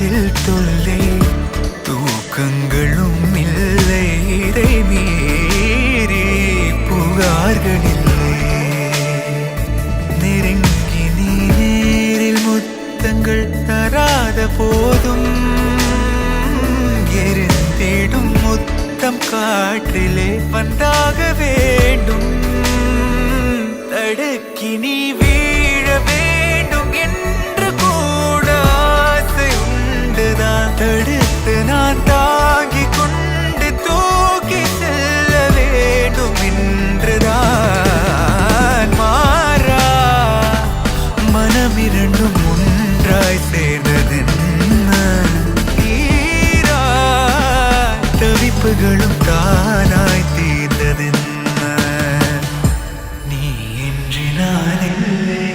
நெஞ்சில் தொல்லை தூக்கங்களும் இல்லை இதை மீறி புகார்களில்லை நெருங்கி நீ நேரில் முத்தங்கள் தராத போதும் எரிந்திடும் முத்தம் காற்றிலே வந்தாக வேண்டும் தடுக்கி நீ வீழ வேண்டும் என்று கூட ஆசை உண்டுதான் தடுத்து நான் தாங்கிக் கொண்டு தூக்கி செல்ல வேண்டும் என்றுதான் மாறா மனமிரண்டும் ஒன்றாய் சேர்ந்ததென்ன ஈரா தவிப்புகளும் தானாய் தீர்ந்ததென்ன நீ இன்றி நான் இல்லை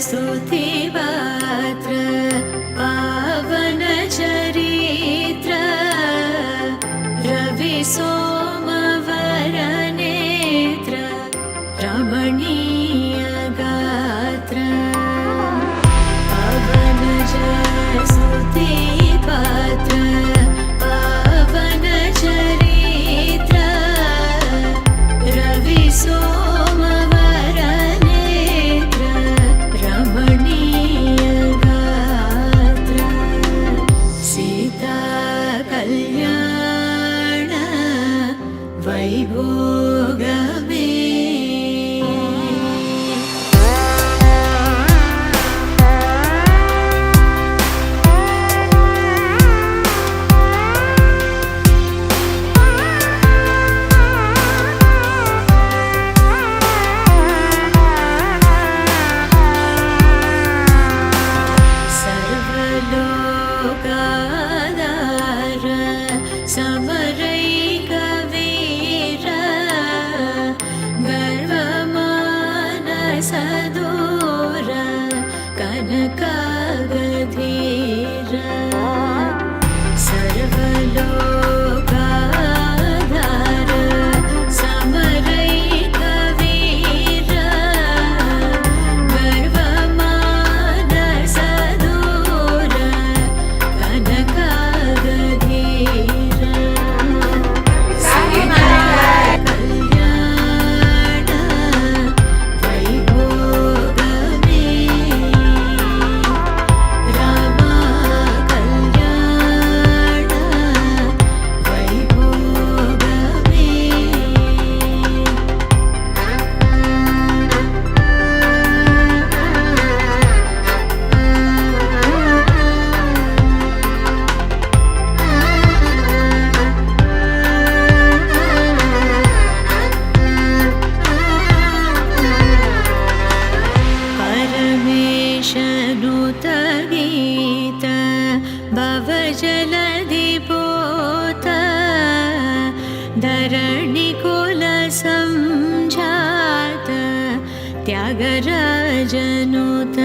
स्तुति पात्र पावन चरित्र रवि सोमवर नेत्र रमणीय गात्र पावन स्तुति पात्र पावन चरित्र रवि सोमवर नेत्र रमणीय गात्र सीता कल्याण वैभोगमे सर्वलोकाधार समरैक वीर गर्वमानसदूर कनकागधीर सर्वलोकाधार समरैक वीर गर्वमानसदूर कनकागधीर कल्याण वैभोगमे राम कल्याण वैभोगमे परमेशनुत गीत भवजलधिपोत धरणिकुल संजात त्यागराजनुत